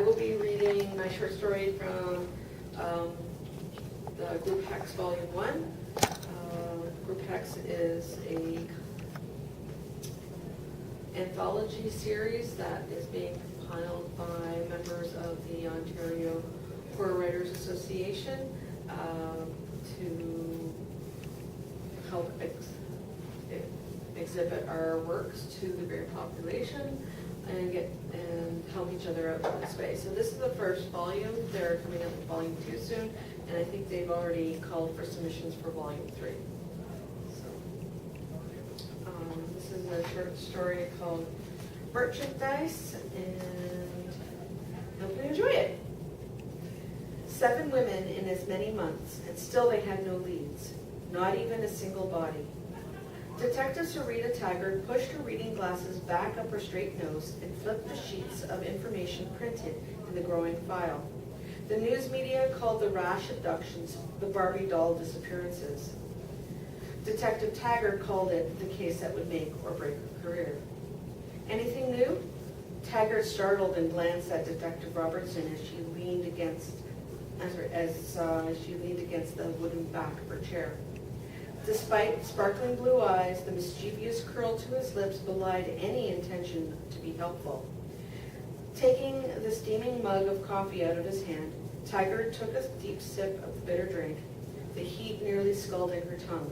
will be reading my short story from the Group Hex Volume 1. Group Hex is a anthology series that is being compiled by members of the Ontario Horror Writers Association to help exhibit our works to the greater population and help each other out in this way. So this is the first volume. They're coming up with volume 2 soon, and I think they've already called for submissions for volume 3. So this is a short story called Merchandise, and hope you enjoy it. 7 women in as many months, and still they had no leads, not even a single body. Detective Sarita Taggart pushed her reading glasses back up her straight nose and flipped the sheets of information printed in the growing file. The news media called the rash abductions the Barbie doll disappearances. Detective Taggart called it the case that would make or break her career. Anything new? Taggart startled and glanced at Detective Robertson as she leaned against the wooden back of her chair. Despite sparkling blue eyes, the mischievous curl to his lips belied any intention to be helpful. Taking the steaming mug of coffee out of his hand, Taggart took a deep sip of the bitter drink, the heat nearly scalding her tongue.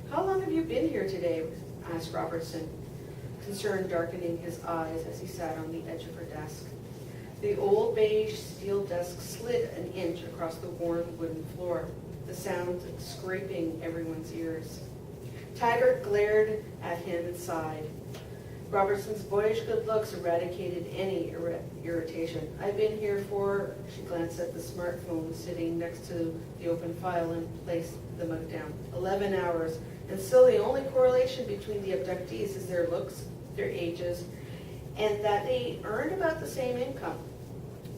"How long have you been here today?" asked Robertson, concern darkening his eyes as he sat on the edge of her desk. The old beige steel desk slid an inch across the worn wooden floor, the sound scraping everyone's ears. Taggart glared at him and sighed. Robertson's boyish good looks eradicated any irritation. "I've been here for," she glanced at the smartphone sitting next to the open file and placed the mug down, 11 hours, and still the only correlation between the abductees is their looks, their ages, and that they earned about the same income.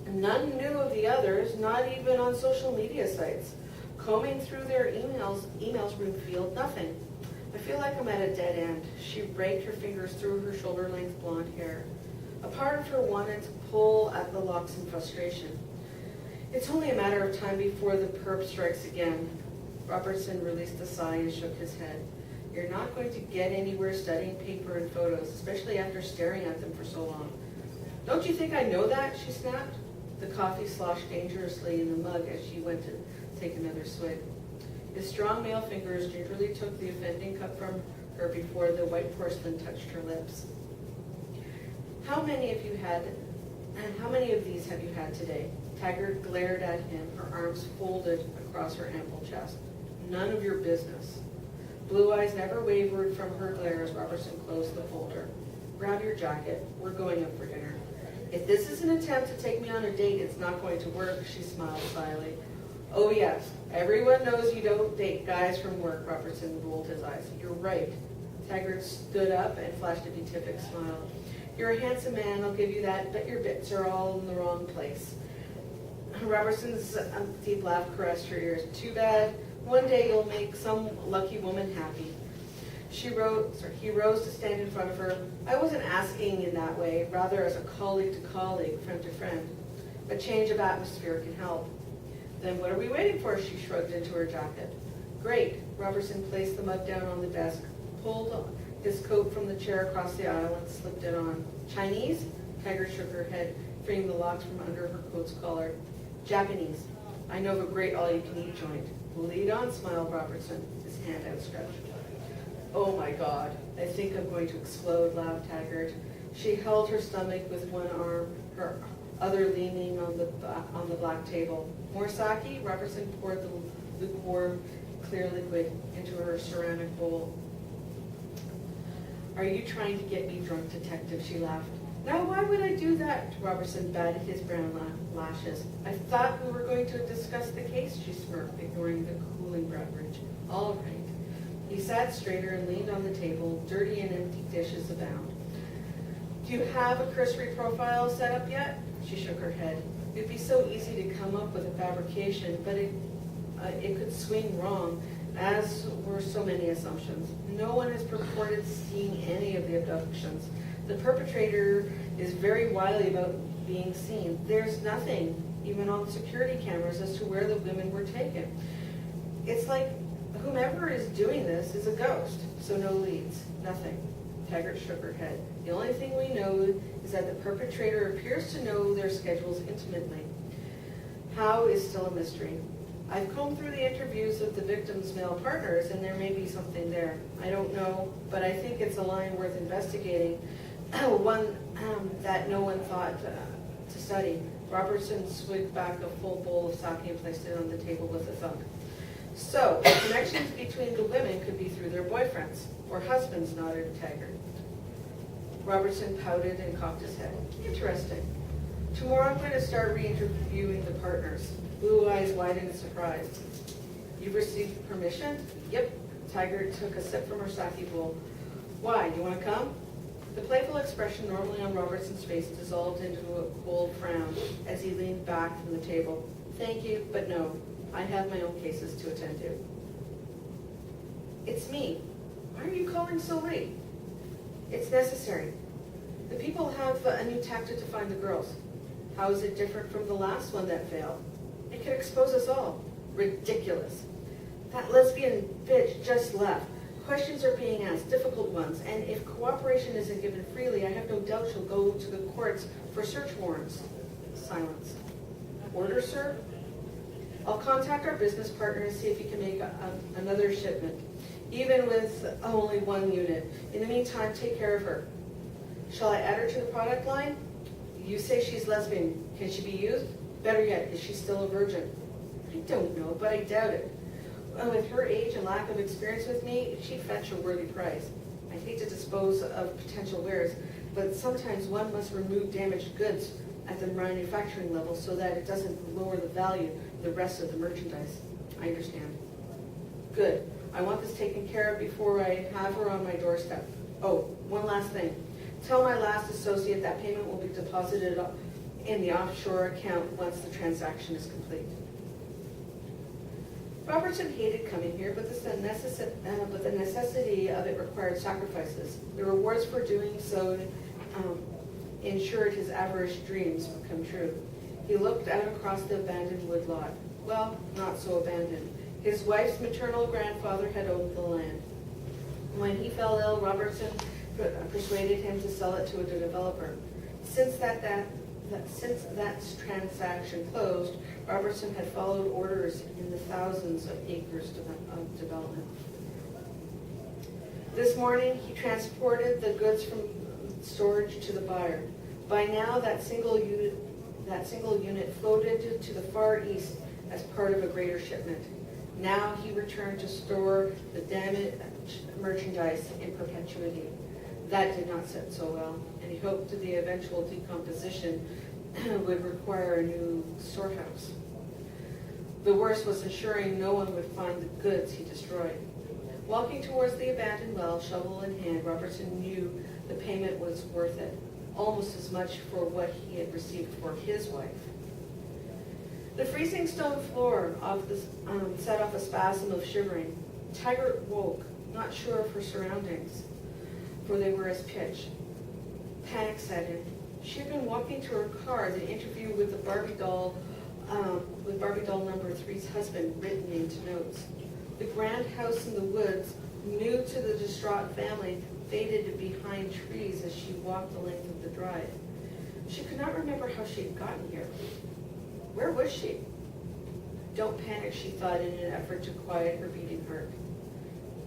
None knew of the others, not even on social media sites. Combing through their emails revealed nothing. "I feel like I'm at a dead end." She raked her fingers through her shoulder-length blonde hair. A part of her wanted to pull at the locks in frustration. "It's only a matter of time before the perp strikes again." Robertson released a sigh and shook his head. "You're not going to get anywhere studying paper and photos, especially after staring at them for so long." "Don't you think I know that?" she snapped. The coffee sloshed dangerously in the mug as she went to take another swig. His strong male fingers gingerly took the offending cup from her before the white porcelain touched her lips. How many of these have you had today?" Taggart glared at him, her arms folded across her ample chest. "None of your business." Blue eyes never wavered from her glare as Robertson closed the folder. "Grab your jacket. We're going up for dinner." "If this is an attempt to take me on a date, it's not going to work," she smiled slyly. "Oh yes, everyone knows you don't date guys from work," Robertson rolled his eyes. "You're right." Taggart stood up and flashed a beatific smile. "You're a handsome man, I'll give you that, but your bits are all in the wrong place." Robertson's deep laugh caressed her ears. "Too bad. One day you'll make some lucky woman happy." He rose to stand in front of her. "I wasn't asking in that way, rather as a colleague to colleague, friend to friend. A change of atmosphere can help." "Then what are we waiting for?" She shrugged into her jacket. "Great." Robertson placed the mug down on the desk, pulled his coat from the chair across the aisle and slipped it on. "Chinese?" Taggart shook her head, freeing the locks from under her coat's collar. "Japanese. I know of a great all-you-can-eat joint." "Lead on," smiled Robertson, his hand outstretched. "Oh my God, I think I'm going to explode," laughed Taggart. She held her stomach with one arm, her other leaning on the black table. "More sake?" Robertson poured the lukewarm, clear liquid into her ceramic bowl. "Are you trying to get me drunk, detective?" She laughed. "Now, why would I do that?" Robertson batted his brown lashes. "I thought we were going to discuss the case," she smirked, ignoring the cooling beverage. "All right." He sat straighter and leaned on the table. Dirty and empty dishes abound. "Do you have a cursory profile set up yet?" She shook her head. "It'd be so easy to come up with a fabrication, but it could swing wrong, as were so many assumptions. No one has reported seeing any of the abductions. The perpetrator is very wily about being seen. There's nothing, even on security cameras, as to where the women were taken. It's like whomever is doing this is a ghost, so no leads, nothing. Taggart shook her head. The only thing we know is that the perpetrator appears to know their schedules intimately. How is still a mystery. I've combed through the interviews of the victim's male partners, and there may be something there. I don't know, but I think it's a line worth investigating, one that no one thought to study. Robertson swigged back a full bowl of sake and placed it on the table with a thump. So, the connections between the women could be through their boyfriends or husbands, nodded Taggart. Robertson pouted and cocked his head. Interesting. Tomorrow I'm going to start re-interviewing the partners. Blue eyes widened in surprise. You've received permission? Yep. Taggart took a sip from her sake bowl. Why? Do you want to come? The playful expression normally on Robertson's face dissolved into a cold frown as he leaned back from the table. Thank you, but no. I have my own cases to attend to. It's me. Why are you calling so late? It's necessary. The people have a new tactic to find the girls. How is it different from the last one that failed? It could expose us all. Ridiculous. That lesbian bitch just left. Questions are being asked, difficult ones, and if cooperation isn't given freely, I have no doubt she'll go to the courts for search warrants. Silence. Order, sir? I'll contact our business partner and see if he can make another shipment, even with only one unit. In the meantime, take care of her. Shall I add her to the product line? You say she's lesbian. Can she be used? Better yet, is she still a virgin? I don't know, but I doubt it. With her age and lack of experience with me, she'd fetch a worthy price. I hate to dispose of potential wares, but sometimes one must remove damaged goods at the manufacturing level so that it doesn't lower the value of the rest of the merchandise. I understand. Good. I want this taken care of before I have her on my doorstep. Oh, one last thing. Tell my last associate that payment will be deposited in the offshore account once the transaction is complete. Robertson hated coming here, but the necessity of it required sacrifices. The rewards for doing so ensured his average dreams would come true. He looked out across the abandoned woodlot. Well, not so abandoned. His wife's maternal grandfather had owned the land. When he fell ill, Robertson persuaded him to sell it to a developer. Since that transaction closed, Robertson had followed orders in the thousands of acres of development. This morning, he transported the goods from storage to the buyer. By now, that single unit floated to the Far East as part of a greater shipment. Now he returned to store the damaged merchandise in perpetuity. That did not sit so well, and he hoped that the eventual decomposition would require a new storehouse. The worst was ensuring no one would find the goods he destroyed. Walking towards the abandoned well, shovel in hand, Robertson knew the payment was worth it, almost as much for what he had received for his wife. The freezing stone floor set off a spasm of shivering. Taggart woke, not sure of her surroundings, for they were as pitch. Panic set in. She had been walking to her car, the interview with the Barbie doll number 3's husband written into notes. The grand house in the woods, new to the distraught family, faded behind trees as she walked the length of the drive. She could not remember how she had gotten here. Where was she? Don't panic, she thought in an effort to quiet her beating heart.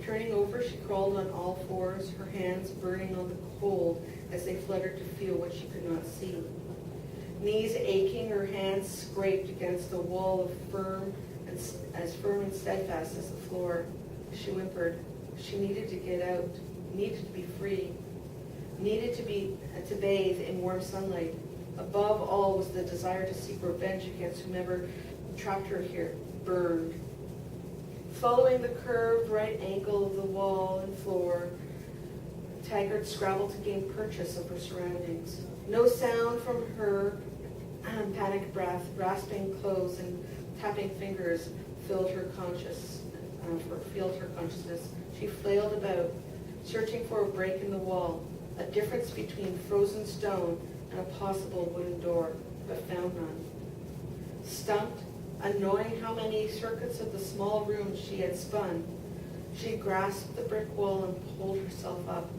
Turning over, she crawled on all fours, her hands burning on the cold as they fluttered to feel what she could not see. Knees aching, her hands scraped against the wall of firm and steadfast as the floor. She whimpered. She needed to get out, needed to be free, needed to bathe in warm sunlight. Above all was the desire to seek revenge against whomever trapped her here, burned. Following the curved right angle of the wall and floor, Taggart scrabbled to gain purchase of her surroundings. No sound from her panicked breath, rasping clothes and tapping fingers filled her consciousness. She flailed about, searching for a break in the wall, a difference between frozen stone and a possible wooden door, but found none. Stumped, unknowing how many circuits of the small room she had spun, she grasped the brick wall and pulled herself up.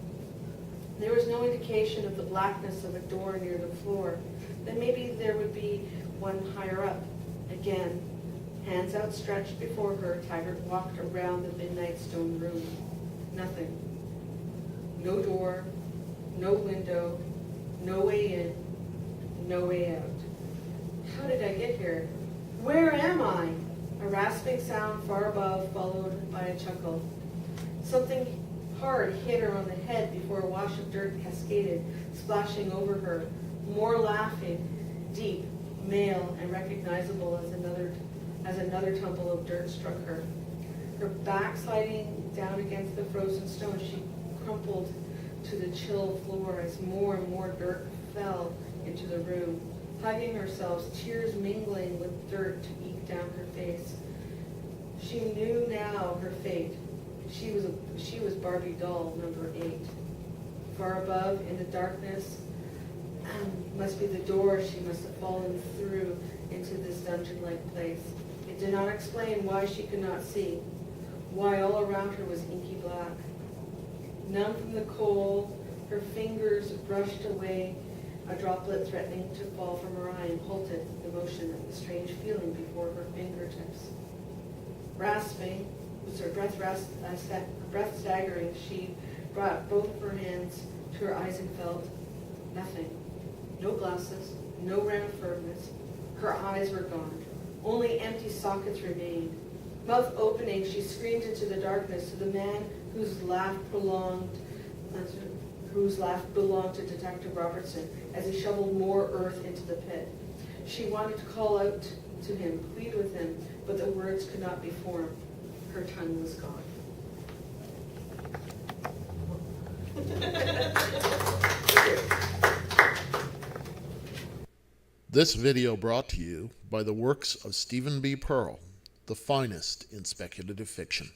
There was no indication of the blackness of a door near the floor. Then maybe there would be one higher up. Again, hands outstretched before her, Taggart walked around the midnight stone room. Nothing. No door, no window, no way in, no way out. How did I get here? Where am I? A rasping sound far above, followed by a chuckle. Something hard hit her on the head before a wash of dirt cascaded, splashing over her. More laughing, deep, male, and recognizable as another tumble of dirt struck her. Her back sliding down against the frozen stone, she crumpled to the chill floor as more and more dirt fell into the room. Hugging herself, tears mingling with dirt to eke down her face. She knew now her fate. She was Barbie doll number 8. Far above, in the darkness, must be the door she must have fallen through into this dungeon-like place. It did not explain why she could not see, why all around her was inky black. Numb from the cold, her fingers brushed away a droplet threatening to fall from her eye and halted the motion of the strange feeling before her fingertips. Rasping, with her breath staggering, she brought both of her hands to her eyes and felt nothing. No glasses, no round firmness. Her eyes were gone. Only empty sockets remained. Mouth opening, she screamed into the darkness to the man whose laugh belonged to Detective Robertson as he shoveled more earth into the pit. She wanted to call out to him, plead with him, but the words could not be formed. Her tongue was gone. This video brought to you by the works of Stephen B. Pearl, the finest in speculative fiction.